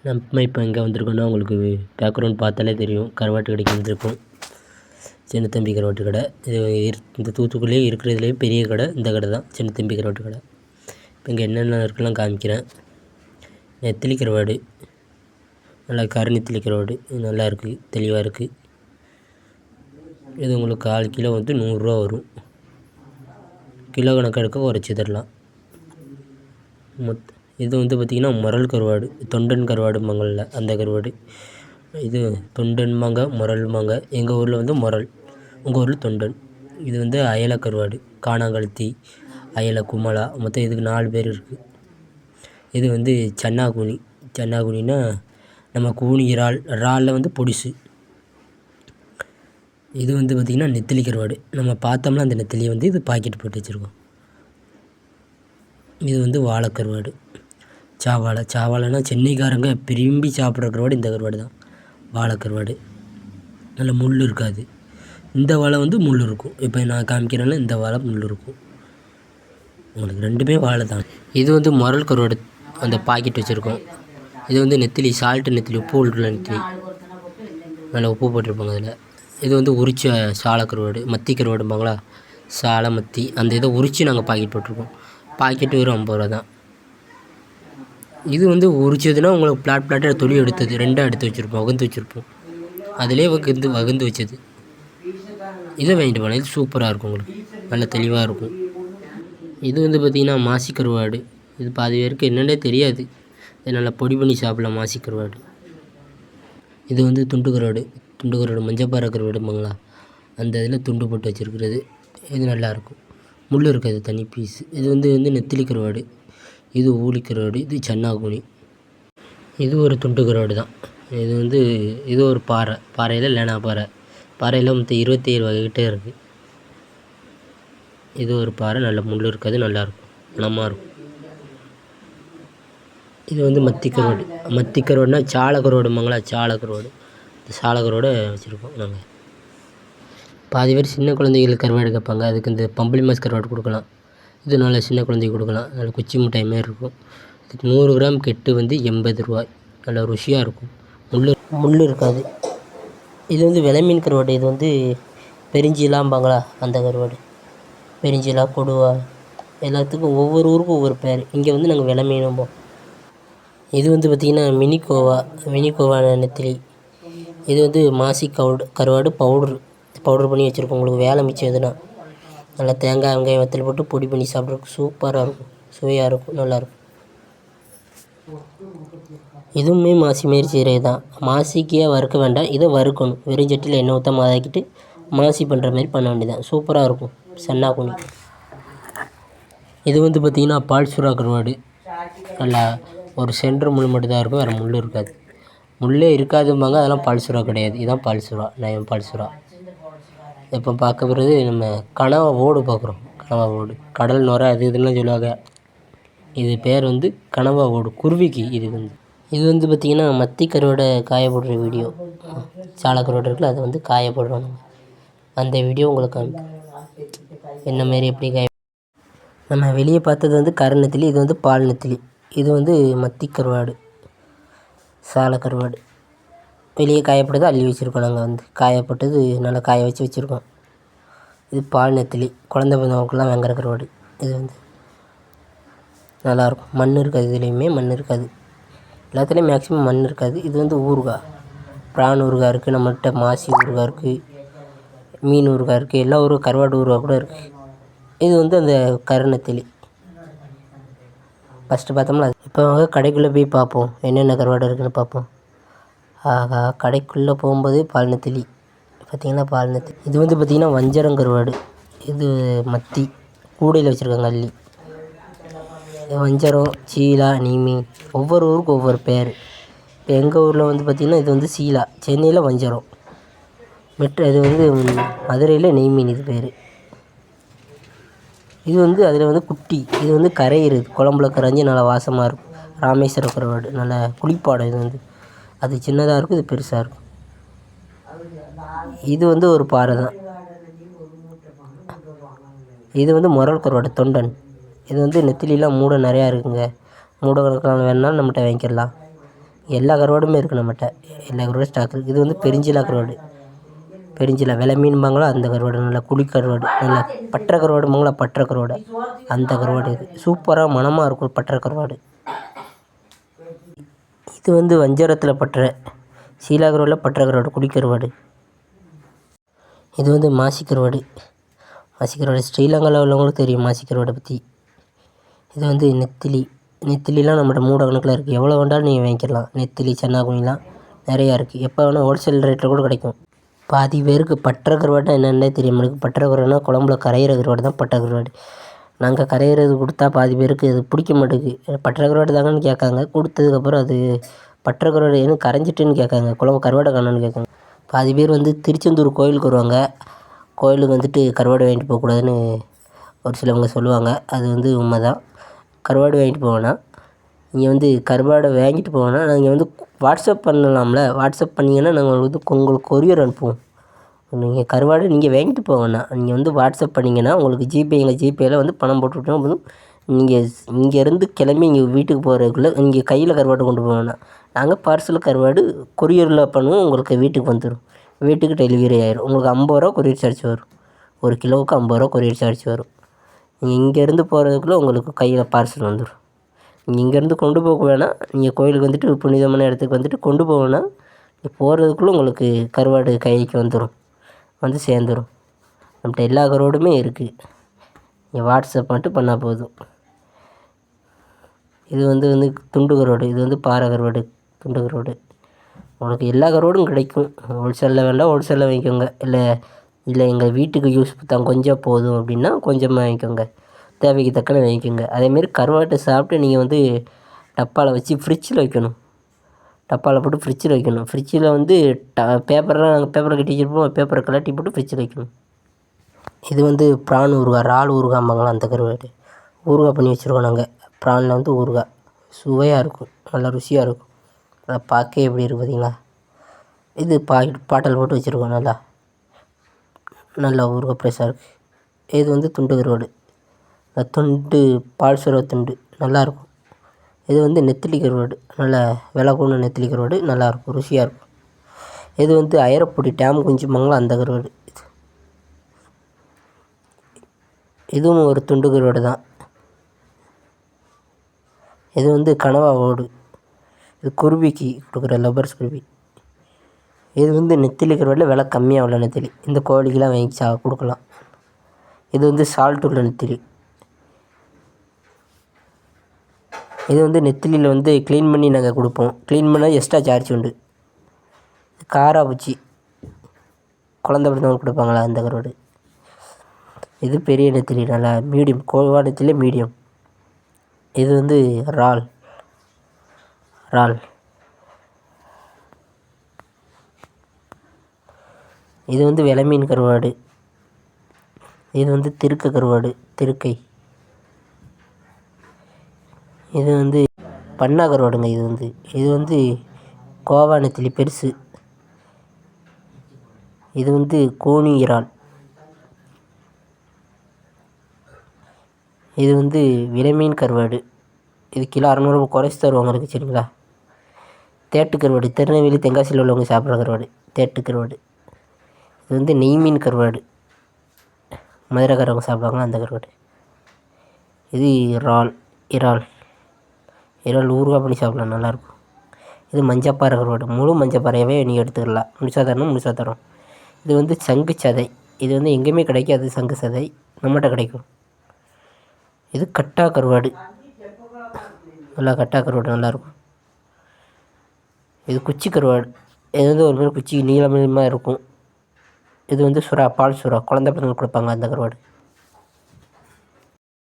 நம்ம இப்போ எங்கே வந்திருக்கோன்னா உங்களுக்கு பேக்ரவுண்ட் பார்த்தாலே தெரியும். கருவாட்டு கடைக்கு வந்திருக்கோம். சின்னத்தம்பி கருவாட்டு கடை. இது இந்த தூத்துக்குடியிலே இருக்கிறதுலேயே பெரிய கடை இந்த கடை தான், சின்னத்தம்பி கருவாட்டு கடை. இப்போ இங்கே என்னென்ன இருக்குலாம் காமிக்கிறேன். நெத்திலி கருவாடு, நல்லா கருநெத்திலி கருவாடு, இது நல்லா இருக்குது, தெளிவாக இருக்குது. இது உங்களுக்கு 1/4 கிலோ வந்து 100 ரூபா வரும். கிலோ கணக்கு எடுக்க குறைச்சி தரலாம். இது வந்து பார்த்திங்கன்னா முரல் கருவாடு, தொண்டன் கருவாடும்பாங்கள்ல அந்த கருவாடு. இது தொண்டன்பாங்க, முரல்பாங்க. எங்கள் ஊரில் வந்து முரல், உங்கள் ஊரில் தொண்டன். இது வந்து அயலை கருவாடு, காணாங்கழுத்தி, அயலை, குமலா, மொத்தம் இதுக்கு 4 பேர் இருக்குது. இது வந்து சன்னாகுனி. சன்னாகுனின்னா நம்ம கூனி இறாலில் வந்து பொடிசு. இது வந்து பார்த்திங்கன்னா நெத்திலி கருவாடு. நம்ம பார்த்தோம்னா அந்த நெத்திலியை வந்து இது பாக்கெட் போட்டு வச்சுருக்கோம். இது வந்து வாழைக்கருவாடு, சாவாழைனா சென்னைக்காரங்க விரும்பி சாப்பிட்ற கருவாடு இந்த கருவாடு தான், வாழைக்கருவாடு. நல்ல முள் இருக்காது. இந்த வாழை வந்து முள் இருக்கும். இப்போ நான் காமிக்கிறேன்னா இந்த வாழை முள் இருக்கும். உங்களுக்கு 2மே வாழை தான். இது வந்து முரல் கருவாடு, அந்த பாக்கெட் வச்சுருக்கோம். இது வந்து நெத்திலி, சால்ட்டு நெத்திலி, உப்பு உள்ள நெத்திலி, நல்லா உப்பு போட்டிருப்பாங்க அதில். இது வந்து உரிச்ச சாலை கருவாடு, மத்தி கருவாடும்பாங்களா, சாலை மத்தி. அந்த இதை உரித்து நாங்கள் பாக்கெட் போட்டிருக்கோம். பாக்கெட்டு வெறும் 50 ரூபா தான். இது வந்து உரிச்சதுன்னா உங்களுக்கு பிளாட்டாக தொலி எடுத்தது 2ஆக எடுத்து வச்சுருப்போம், வகுந்து வச்சுருப்போம். அதிலே வகுந்து வச்சது. இதை வாங்கிட்டு போனால் இது சூப்பராக இருக்கும், உங்களுக்கு நல்லா தெளிவாக இருக்கும். இது வந்து பார்த்திங்கன்னா மாசி கருவாடு. இது பாதி பேருக்கு என்னென்னே தெரியாது. இது நல்லா பொடி பண்ணி சாப்பிடலாம், மாசி கருவாடு. இது வந்து துண்டு கருவாடு, மஞ்சப்பாறை கருவாடும்பாங்களா, அந்த இதில் துண்டு போட்டு வச்சுருக்கிறது. இது நல்லாயிருக்கும், முள் இருக்காது, தனி பீஸு. இது வந்து நெத்திலி கருவாடு. இது ஊளி கருவாடு. இது சன்னாகுனி. இது ஒரு துண்டு கருவாடு தான். இது வந்து இது ஒரு பாறையில் லேனா பாறையில் மொத்தம் 27 வகைகிட்டே இருக்குது. இது ஒரு பாறை, நல்ல முள் இருக்காது, நல்லாயிருக்கும், மணமாக இருக்கும். இது வந்து மத்தி கருவாடுனா சாலை கருவாடும்பாங்களா, சாலை கருவாடு. இந்த சாலை கருவாடை வச்சுருக்கோம் நாங்கள். பாதி பேர் சின்ன குழந்தைகளுக்கு கருவாடு கேட்பாங்க. அதுக்கு இந்த பம்பளி மாஸ் கருவாடு கொடுக்கலாம். இது நல்லா சின்ன குழந்தைக்கு கொடுக்கலாம். நல்ல குச்சி மிட்டாய் மாரி இருக்கும். இதுக்கு 100 கிராம் கெட்டு வந்து 80 ரூபாய். நல்லா ருசியாக இருக்கும், முள் இருக்காது. இது வந்து விலை மீன் கருவாடு. இது வந்து பெருஞ்சீலாம்பாங்களா, அந்த கருவாடு. பெருஞ்சீலா, கொடுவா, எல்லாத்துக்கும் ஒவ்வொரு ஊருக்கும் ஒவ்வொரு பேர். இங்கே வந்து நாங்கள் விலை மீனும்போம். இது வந்து பார்த்திங்கன்னா மினிக்கோவா நெத்திலி. இது வந்து மாசி கருவாடு பவுட்ரு பண்ணி வச்சுருக்கோம். உங்களுக்கு வேலை மிச்சம் எதுனா நல்லா தேங்காய், வெங்காயம், வத்தல் போட்டு பொடி பண்ணி சாப்பிட்றதுக்கு சூப்பராக இருக்கும், சுவையாக இருக்கும், நல்லாயிருக்கும். இதுவுமே மாசி மாரி செய்கிறது தான். மாசிக்கே வறுக்க வேண்டாம், இதை வறுக்கணும். வெறும் சட்டியில் எண்ணெய் ஊற்ற மதாக்கிட்டு மாசி பண்ணுற மாதிரி பண்ண வேண்டியதான், சூப்பராக இருக்கும். சன்னாகுனி. இது வந்து பார்த்திங்கன்னா பால் சுறா கருவாடு. நல்லா ஒரு சென்ட்ரு முள் மட்டும் தான் இருக்கும், வேறு முள் இருக்காது. முள்ளே இருக்காதும்பாங்க, அதெல்லாம் பால் சுறா கிடையாது. இதுதான் பால் சுறா, நயம் பால் சுறா. இப்போ பார்க்க போகிறது நம்ம கனவா ஓடு பார்க்குறோம். கனவா ஓடு, கடல் நுரை, அது இதுலாம் சொல்லுவாங்க. இது பேர் வந்து கனவா ஓடு, குருவிக்கு. இது வந்து பார்த்திங்கன்னா மத்தி கருவாடை காய போடுற வீடியோ. சாலை கருவாடு இருக்குல்ல, அதை வந்து காய போடுறோம். அந்த வீடியோ உங்களுக்கு என்ன மாரி எப்படி காய. நம்ம வெளியே பார்த்தது வந்து கருநெத்திலி, இது வந்து பால் நெத்திலி. இது வந்து மத்தி கருவாடு, சாலை கருவாடு. வெளியே காயப்பட்டது அள்ளி வச்சுருக்கோம். நாங்கள் வந்து காயப்பட்டது நல்லா காய வச்சுருக்கோம். இது பால் நெத்திலி, குழந்தை பிறந்தவங்களுக்குலாம் வாங்குற கருவாடு. இது வந்து நல்லாயிருக்கும், மண் இருக்காது, இதுலேயுமே மண் இருக்காது, எல்லாத்துலேயும் மேக்ஸிமம் மண் இருக்காது. இது வந்து ஊறுகாய், பிரான் ஊறுகாய் இருக்குது நம்மள்கிட்ட, மாசி ஊறுகாய் இருக்குது, மீன் ஊறுகாய் இருக்குது, எல்லா கருவாடு ஊறுகாய் கூட இருக்குது. இது வந்து அந்த கருநெத்திலி ஃபஸ்ட்டு பார்த்தோம்னா. இப்போ அவங்க கடைக்குள்ளே போய் பார்ப்போம், என்னென்ன கருவாடு இருக்குதுன்னு பார்ப்போம். ஆகா, கடைக்குள்ளே போகும்போது பால் நெத்திலி பார்த்திங்கன்னா, பால் நெத்திலி. இது வந்து பார்த்திங்கன்னா வஞ்சரம் கருவாடு. இது மத்தி கூடையில் வச்சுருக்காங்க அள்ளி. வஞ்சரம், சீலா, நீமி, ஒவ்வொரு ஊருக்கும் ஒவ்வொரு பேர். இப்போ எங்கள் ஊரில் வந்து பார்த்திங்கன்னா இது வந்து சீலா, சென்னையில் வஞ்சரம், இது வந்து மதுரையில் நெய்மீன் இது பேர். இது வந்து அதில் வந்து குட்டி, இது வந்து கரையிறது, குழம்புல கரைஞ்சி நல்லா வாசமாக இருக்கும். ராமேஸ்வர கருவாடு, நல்லா புளிப்பாடம். இது வந்து அது சின்னதாக இருக்கும், இது பெருசாக இருக்கும். இது வந்து ஒரு பாறை தான். இது வந்து முரல் கருவாடு, தொண்டன். இது வந்து நெத்திலிலாம் மூடை நிறையா இருக்குங்க. மூடை கணக்கான வேணுனாலும் நம்மகிட்ட வாங்கிக்கிடலாம். எல்லா கருவாடுமே இருக்குது நம்மகிட்ட. எல்லா கருவாடும் ஸ்டாக் இருக்குது. இது வந்து பெருஞ்சிலா கருவாடு. பெருஞ்சிலா வெலை மீன்பாங்களோ அந்த கருவாடு. நல்லா குழி கருவாடு. நல்லா பட்டை கருவாடும்பாங்களா, பட்டை கருவாடு. அந்த கருவாடு இது. சூப்பராக மணமாக இருக்கும் பட்டை கருவாடு. இது வந்து வஞ்சரத்தில் பட்டை. சீலா கருவாடில் பட்டை கருவாடு, குழி கருவாடு. இது வந்து மாசி கருவாடு. மாசி கருவாடு ஸ்ரீலங்காவில் உள்ளவங்களுக்கு தெரியும் மாசி கருவாடை பற்றி. இது வந்து நெத்திலி. நெத்திலிலாம் நம்மகிட்ட மூட கணக்கில் இருக்குது. எவ்வளோ வேண்டாலும் நீங்கள் வாங்கிக்கலாம். நெத்திலி, சென்னாகுனிலாம் நிறையா இருக்குது. எப்போ வேணால் ஹோல்சேல் ரேட்டில் கூட கிடைக்கும். பாதி பேருக்கு பட்டை கருவாடுனா என்னென்னே தெரியும். நம்மளுக்கு பட்டை கருவாடுனா குழம்புல கரையிற கருவாடு தான் பட்டை கருவாடு. நாங்கள் கரையிறது கொடுத்தா பாதி பேருக்கு அது பிடிக்க மாட்டேங்குது. பட்டை கருவாடு தாங்கன்னு கேட்காங்க. கொடுத்ததுக்கப்புறம் அது பட்டை கருவாடு ஏன்னு கரைஞ்சிட்டுன்னு கேட்காங்க. குழம்பு கருவாடை காணோன்னு கேட்காங்க. பாதி பேர் வந்து திருச்செந்தூர் கோயிலுக்கு வருவாங்க. கோயிலுக்கு வந்துட்டு கருவாடு வாங்கிட்டு போகக்கூடாதுன்னு ஒரு சிலவங்க சொல்லுவாங்க. அது வந்து உண்மை தான். கருவாடு வாங்கிட்டு போவேன்னா நீங்கள் வந்து கருவாடை வாங்கிட்டு போவேன்னா நாங்கள் வந்து வாட்ஸ்அப் பண்ணலாம்ல. வாட்ஸ்அப் பண்ணிங்கன்னா நாங்கள் வந்து உங்களுக்கு கொரியர் அனுப்புவோம். நீங்கள் கருவாடு நீங்கள் வாங்கிட்டு போவேன்னா நீங்கள் வந்து வாட்ஸ்அப் பண்ணிங்கன்னா உங்களுக்கு எங்கள் ஜிபேயில் வந்து பணம் போட்டுவிட்டோம் போதும். நீங்கள் இங்கேருந்து கிளம்பி இங்கே வீட்டுக்கு போகிறதுக்குள்ளே நீங்கள் கையில் கருவாடு கொண்டு போவேன்னா நாங்கள் பார்சல் கருவாடு கொரியரில் பண்ணுவோம். உங்களுக்கு வீட்டுக்கு வந்துடும். வீட்டுக்கு டெலிவரி ஆயிடும். உங்களுக்கு 50 ரூபா கொரியர் சார்ஜ் வரும். 1 கிலோவுக்கு 50 ரூபா கொரியர் சார்ஜ் வரும். நீங்கள் இங்கேருந்து போகிறதுக்குள்ளே உங்களுக்கு கையில் பார்சல் வந்துடும். நீங்கள் இங்கேருந்து கொண்டு போக வேணாம். நீங்கள் கோயிலுக்கு வந்துட்டு புனிதமான இடத்துக்கு வந்துட்டு கொண்டு போவேன்னா போகிறதுக்குள்ளே உங்களுக்கு கருவாடு கைக்கு வந்துடும். வந்து சேர்ந்துடும். நம்மகிட்ட எல்லா கருவாடுமே இருக்குது. நீங்கள் வாட்ஸ்அப் மட்டும் பண்ணால் போதும். இது வந்து துண்டு கருவாடு. இது வந்து பாறை கருவாடு, துண்டு கருவாடு. உங்களுக்கு எல்லா கருவாடும் கிடைக்கும். ஹோல்சேலில் வேண்டாம் ஹோல்சேலில் வாங்கிக்கோங்க. இல்லை எங்கள் வீட்டுக்கு யூஸ் தான் கொஞ்சம் போதும் அப்படின்னா கொஞ்சமாக வாங்கிக்கோங்க. தேவைக்கு தக்கன வாங்கிக்கோங்க. அதேமாரி கருவாட்டை சாப்பிட்டு நீங்கள் வந்து டப்பாவில் வச்சு ஃப்ரிட்ஜில் வைக்கணும். டப்பாவில் போட்டு ஃப்ரிட்ஜில் வைக்கணும். ஃப்ரிட்ஜில் வந்து பேப்பரெலாம் நாங்கள் பேப்பரை கட்டி வச்சுருப்போம். பேப்பரை கலட்டி போட்டு ஃப்ரிட்ஜில் வைக்கணும். இது வந்து ப்ரான் ஊறுகாய், இறால் ஊறுகாம்பாங்களா அந்த கருவாடு. ஊறுகாய் பண்ணி வச்சுருக்கோம் நாங்கள். ப்ரானில் வந்து ஊறுகாய் சுவையாக இருக்கும். நல்லா ருசியாக இருக்கும். அதை பார்க்க எப்படி இருக்குது பார்த்தீங்களா. இது பாட்டல் போட்டு வச்சுருக்கோம். நல்லா ஊறுகாய் ஃப்ரெஷ்ஷாக இருக்குது. இது வந்து துண்டு கருவாடு. துண்டு பால் சுறா துண்டு நல்லாயிருக்கும். இது வந்து நெத்திலி கருவாடு. நல்ல விலை கூட நெத்திலி கருவாடு நல்லாயிருக்கும், ருசியாக இருக்கும். இது வந்து ஐயரப்பொடி டேம் குஞ்சும்பாங்களா அந்த கருவாடு. இதுவும் ஒரு துண்டு கருவாடு தான். இது வந்து கனவா ஓடு. இது குருவிக்கு கொடுக்குற லவ்வர்ஸ் குருவி. இது வந்து நெத்திலி கருவாடில் விலை கம்மியாக உள்ள நெத்திலி. இந்த கோழிக்கெலாம் வாங்கி கொடுக்கலாம். இது வந்து சால்ட் உள்ள நெத்திலி. இது வந்து நெத்திலியில் வந்து க்ளீன் பண்ணி நாங்கள் கொடுப்போம். க்ளீன் பண்ணால் எக்ஸ்ட்ரா சார்ஜ் உண்டு. காராப்பூச்சி குழந்த பிறந்தவங்க கொடுப்பாங்களா அந்த கருவாடு. இது பெரிய நெத்திலி. நல்லா மீடியம் கோவா நெத்திலி மீடியம். இது வந்து இறால். இது வந்து விலை மீன் கருவாடு. இது வந்து திருக்க கருவாடு, திருக்கை. இது வந்து பண்ணா கருவாடுங்க. இது வந்து கோவா நெத்திலி பெருசு. இது வந்து கோணி இறால். இது வந்து விலைமீன் கருவாடு. இது கிலோ 600 ரூபா குறைச்சி தருவாங்க இருக்குது சரிங்களா. தேட்டு கருவாடு. திருநெல்வேலி தென்காசியில் உள்ளவங்க சாப்பிட்ற கருவாடு தேட்டு கருவாடு. இது வந்து நெய் மீன் கருவாடு. மதுரைக்காரவங்க சாப்பிடுவாங்களா அந்த கருவாடு. இது இறால் ஊறுகாய் பண்ணி சாப்பிடலாம், நல்லாயிருக்கும். இது மஞ்சப்பாறை கருவாடு. முழு மஞ்சப்பாறையவே நீங்கள் எடுத்துக்கலாம். முழுசாக தரோம். இது வந்து சங்கு சதை. இது வந்து எங்கேயுமே கிடைக்காது. சங்கு சதை நம்மகிட்ட கிடைக்கும். இது கட்டா கருவாடு. கட்டா கருவாடு நல்லாயிருக்கும். இது குச்சி கருவாடு. இது வந்து ஒரு மாதிரி குச்சி நீளமாக இருக்கும். இது வந்து சுறா, பால் சுறா, குழந்தை பிறந்தவங்களுக்கு கொடுப்பாங்க அந்த கருவாடு.